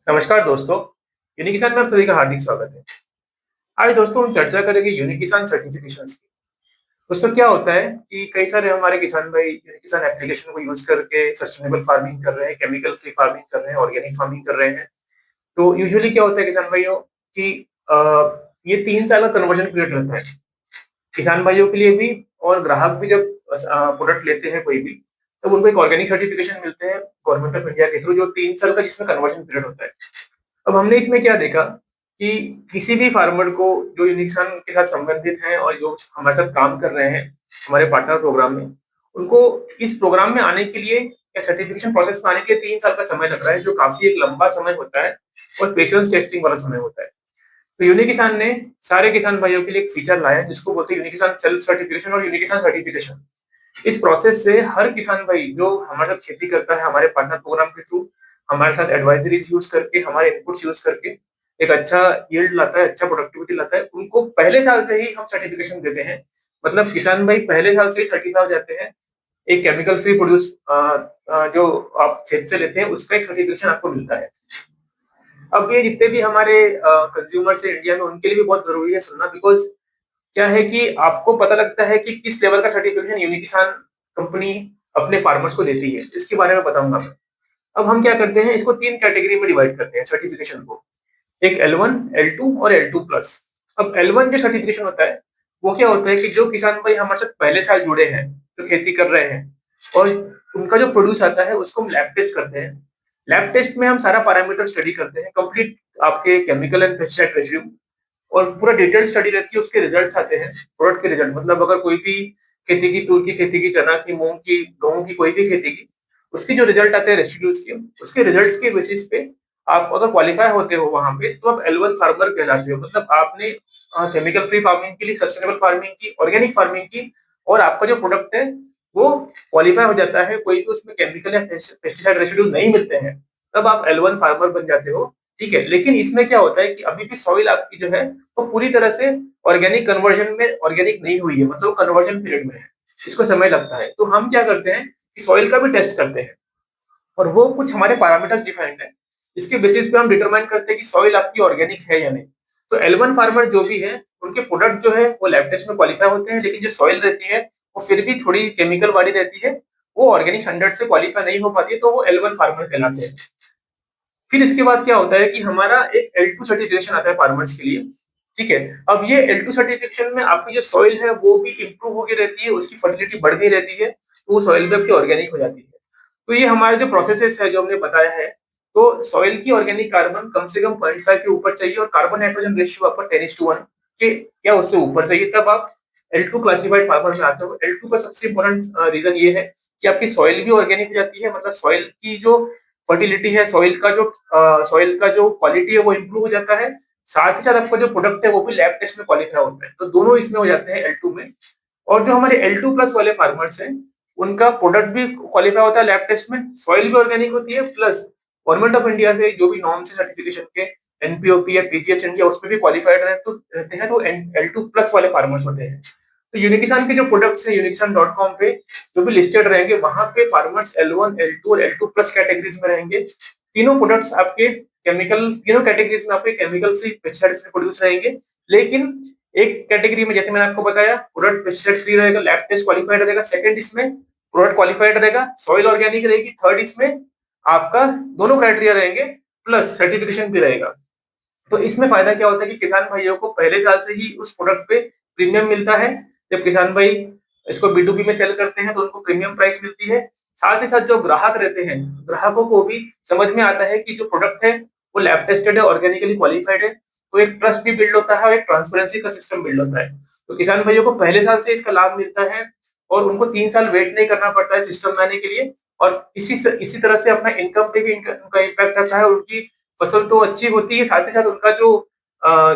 नमस्कार दोस्तों, यूनिक किसान में आप सभी का हार्दिक स्वागत है। आज दोस्तों हम चर्चा करेंगे यूनिक किसान सर्टिफिकेशंस की। दोस्तों क्या होता है कि कई सारे हमारे किसान भाई यूनिक किसान एप्लीकेशन को यूज करके सस्टेनेबल फार्मिंग कर रहे हैं, केमिकल फ्री फार्मिंग कर रहे हैं, ऑर्गेनिक फार्मिंग कर रहे हैं। तो यूजुअली क्या होता है किसान भाइयों कि ये 3 साल का कन्वर्जन पीरियड रहता है किसान भाइयों के लिए भी, और ग्राहक भी जब प्रोडक्ट लेते हैं कोई भी, तब उनको एक ऑर्गेनिक सर्टिफिकेशन मिलते हैं गवर्नमेंट ऑफ इंडिया के थ्रू, जो 3 साल का जिसमें कन्वर्जन पीरियड होता है। अब हमने इसमें क्या देखा कि किसी भी फार्मर को जो यूनिक्सान के साथ संबंधित हैं और जो हमारे साथ काम कर रहे हैं हमारे पार्टनर प्रोग्राम में, उनको इस प्रोग्राम में आने के लिए या सर्टिफिकेशन प्रोसेस में आने के लिए 3 साल का समय लग रहा है, जो काफी एक लंबा समय होता है और पेशेंस टेस्टिंग वाला समय होता है। तो यूनिक किसान ने सारे किसान भाइयों के लिए एक फीचर लाया जिसको बोलते हैं यूनिक किसान सेल्फ सर्टिफिकेशन और यूनिक किसान सर्टिफिकेशन। इस प्रोसेस से हर किसान भाई जो हमारे साथ खेती करता है हमारे पार्टनर प्रोग्राम के थ्रू, हमारे साथ एडवाइजरीज यूज करके, हमारे इनपुट्स यूज करके एक अच्छा यील्ड लाता है, अच्छा प्रोडक्टिविटी लाता है, उनको पहले साल से ही हम सर्टिफिकेशन देते हैं। मतलब किसान भाई पहले साल से ही सर्टिफाई हो जाते हैं। एक केमिकल फ्री प्रोड्यूस जो आप खेत से लेते हैं उसका एक सर्टिफिकेशन आपको मिलता है। अब ये जितने भी हमारे कंज्यूमर्स है इंडिया में, उनके लिए भी बहुत जरूरी है सुनना, बिकॉज क्या है कि आपको पता लगता है कि किस लेवल का सर्टिफिकेशन यूनिक किसान कंपनी अपने फार्मर्स को देती है, इसके बारे में बताऊंगा मैं। अब हम क्या करते हैं, इसको 3 कैटेगरी में डिवाइड करते हैं सर्टिफिकेशन को। एक L1, L2 और L2 प्लस। अब L1 जो सर्टिफिकेशन होता है वो क्या होता है कि जो किसान भाई हमारे साथ पहले साल जुड़े हैं, जो खेती कर रहे हैं, और उनका जो प्रोड्यूस आता है उसको हम लैब टेस्ट करते हैं। लैब टेस्ट में हम सारा पैरामीटर स्टडी करते हैं, कंप्लीट आपके केमिकल एंड पेस्टिसाइड रेजिड्यू, और पूरा डिटेल स्टडी रहती है। उसके रिजल्ट्स आते हैं, प्रोडक्ट के रिजल्ट, मतलब अगर कोई भी खेती की, तूर की खेती की, चना की, मूंग की, गेहूं की, कोई भी खेती की, उसकी जो रिजल्ट आते हैं रेसिड्यूज के, उसके रिजल्ट्स के बेसिस पे आप अगर क्वालिफाई होते हो वहां पे, तो आप L1 फार्मर कहलाते हो। मतलब आपने केमिकल फ्री फार्मिंग की, सस्टेनेबल फार्मिंग की, ऑर्गेनिक फार्मिंग की, और आपका जो प्रोडक्ट है वो क्वालिफाई हो जाता है, कोई भी उसमें केमिकल या पेस्टिसाइड रेसिड्यू नहीं मिलते हैं, तब आप L1 फार्मर बन जाते हो। ठीक है, लेकिन इसमें क्या होता है कि अभी भी सॉइल आपकी जो है वो पूरी तरह से ऑर्गेनिक कन्वर्जन में ऑर्गेनिक नहीं हुई है, मतलब कन्वर्जन पीरियड में है, इसको समय लगता है। तो हम क्या करते हैं कि सॉइल का भी टेस्ट करते हैं, और वो कुछ हमारे पैरामीटर्स डिफाइंड है, इसके बेसिस पे हम डिटरमाइन करते हैं कि सॉइल आपकी ऑर्गेनिक है या नहीं। तो L1 फार्मर जो भी है उनके प्रोडक्ट जो है वो लैब टेस्ट में क्वालिफाई होते हैं, लेकिन जो सॉइल रहती है वो फिर भी थोड़ी केमिकल वाली रहती है, वो ऑर्गेनिक स्टैंडर्ड से क्वालिफाई नहीं हो पाती है, तो वो L1 फार्मर कहलाते हैं। फिर इसके बाद क्या होता है कि हमारा एक L2 सर्टिफिकेशन आता है फार्मर्स के लिए। ठीक है, अब ये L2 सर्टिफिकेशन में आपकी जो सॉइल है वो भी इंप्रूव होगी रहती है, उसकी फर्टिलिटी बढ़ गई रहती है, तो वो सॉइल भी आपकी ऑर्गेनिक हो जाती है। तो ये हमारे जो प्रोसेसेस है जो हमने बताया है, तो सॉइल की ऑर्गेनिक कार्बन कम से कम 0.5 के ऊपर चाहिए, और कार्बन नाइट्रोजन रेशियो आपका 10:1 के या उससे ऊपर चाहिए, तब आप L2 क्लासिफाइड फार्मर में आते हो। L2 का सबसे इंपॉर्टेंट रीजन ये है कि आपकी सॉइल भी ऑर्गेनिक हो जाती है, मतलब सॉइल की जो फर्टिलिटी है, सॉइल का जो क्वालिटी है वो इंप्रूव हो जाता है, साथ ही साथ आपका जो प्रोडक्ट है वो भी लैब टेस्ट में क्वालिफाई होता है, तो दोनों इसमें हो जाते हैं L2 में। और जो हमारे L2 प्लस वाले फार्मर्स हैं उनका प्रोडक्ट भी क्वालिफाई होता है लैब टेस्ट में, सॉइल भी ऑर्गेनिक होती है, प्लस गवर्नमेंट ऑफ इंडिया से जो भी नॉर्म्स है सर्टिफिकेशन के, एनपीओपी या पीजीएस इंडिया, उसमें भी क्वालिफाइड रहते हैं, तो L2 प्लस वाले फार्मर्स होते हैं। तो यूनिकिसान के जो प्रोडक्ट्स है unikisan.com पे जो भी लिस्टेड रहेंगे, वहां पे फार्मर्स L1, L2 और L2 प्लस कैटेगरीज में रहेंगे। तीनों प्रोडक्ट्स आपके केमिकल, तीनों कैटेगरीज में आपके chemical free, pesticide free produce रहेंगे। लेकिन एक कैटेगरी में, जैसे मैंने आपको बताया, प्रोडक्ट पेस्टिसाइड फ्री रहेगा, लैब टेस्ट क्वालिफाइड रहेगा। सेकंड इसमें प्रोडक्ट क्वालिफाइड रहेगा, सॉइल ऑर्गेनिक रहेगी। थर्ड इसमें आपका दोनों क्राइटेरिया रहेंगे, प्लस सर्टिफिकेशन भी रहेगा। तो इसमें फायदा क्या होता है कि किसान भाइयों को पहले साल से ही उस प्रोडक्ट पे प्रीमियम मिलता है। जब किसान भाई इसको B2B में सेल करते हैं तो उनको प्रीमियम प्राइस मिलती है। साथ ही साथ जो ग्राहक रहते हैं, ग्राहकों को भी समझ में आता है कि जो प्रोडक्ट है वो लैब टेस्टेड है, ऑर्गेनिकली क्वालिफाइड है, तो एक ट्रस्ट भी बिल्ड होता है और एक ट्रांसपेरेंसी का सिस्टम बिल्ड होता है। तो किसान भाइयों को पहले साल से इसका लाभ मिलता है, और उनको 3 साल वेट नहीं करना पड़ता है सिस्टम में आने के लिए। और इसी तरह से अपना इनकम पे भी उनका इम्पैक्ट आता है, उनकी फसल तो अच्छी होती है, साथ ही साथ उनका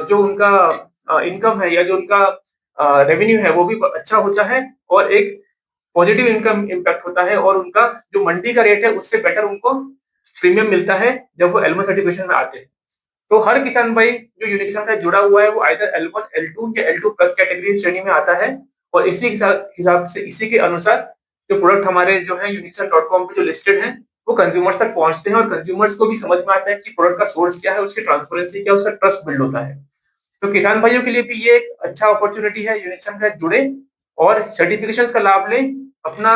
जो उनका इनकम है या जो उनका रेवेन्यू है वो भी अच्छा होता है, और एक पॉजिटिव इनकम इम्पैक्ट होता है, और उनका जो मंडी का रेट है उससे बेटर उनको प्रीमियम मिलता है जब वो L1 सर्टिफिकेशन में आते हैं। तो हर किसान भाई जो यूनिक किसान का जुड़ा हुआ है वो आइदर L1, L2 या L2 प्लस कैटेगरी श्रेणी में आता है, और इसी हिसाब से, इसी के अनुसार जो प्रोडक्ट हमारे जो है unikisan.com पे जो लिस्टेड है, वो कंज्यूमर्स तक पहुंचते हैं और कंज्यूमर्स को भी समझ में आता है कि प्रोडक्ट का सोर्स क्या है, उसकी ट्रांसपेरेंसी क्या है, उसका ट्रस्ट बिल्ड होता है। तो किसान भाइयों के लिए भी ये एक अच्छा अपॉर्चुनिटी है, यूनिक्सन के साथ जुड़े और सर्टिफिकेशंस का लाभ लें, अपना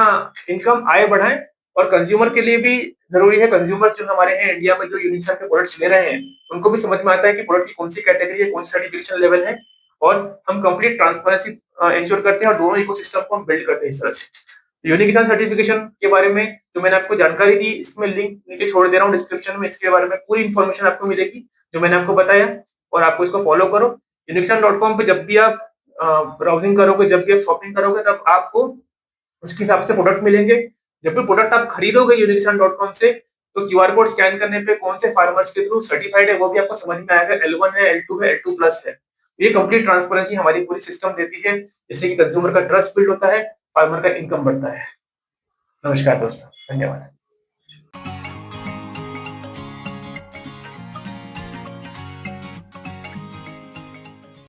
इनकम आय बढ़ाएं। और कंज्यूमर के लिए भी जरूरी है, कंज्यूमर जो हमारे हैं इंडिया में जो यूनिक्सन के प्रोडक्ट्स ले रहे हैं, उनको भी समझ में आता है कि प्रोडक्ट की कौन सी कैटेगरी है, कौन सी सर्टिफिकेशन लेवल है, और हम कंप्लीट ट्रांसपेरेंसी इंश्योर करते हैं और दोनों इकोसिस्टम को हम बिल्ड करते हैं इस तरह से। यूनिक किसान सर्टिफिकेशन के बारे में जो मैंने आपको जानकारी दी, इसमें लिंक नीचे छोड़ दे रहा हूँ डिस्क्रिप्शन में, इसके बारे में पूरी इन्फॉर्मेशन आपको मिलेगी जो मैंने आपको बताया, और आपको इसको फॉलो करो। यूनिक्सन.com पे जब भी आप ब्राउजिंग करोगे, जब भी आप शॉपिंग करोगे, तब आपको उसके हिसाब से प्रोडक्ट मिलेंगे। जब भी प्रोडक्ट आप खरीदोगे यूनिक्सन.com से, तो क्यूआर कोड स्कैन करने पे कौन से फार्मर्स के थ्रू सर्टिफाइड है वो भी आपको समझ में आएगा, L1 है, L2 है, L2 प्लस है। ये कंप्लीट ट्रांसपेरेंसी हमारी पूरी सिस्टम देती है, जिससे कि कंज्यूमर का ट्रस्ट बिल्ड होता है, फार्मर का इनकम बढ़ता है। नमस्कार दोस्तों, धन्यवाद।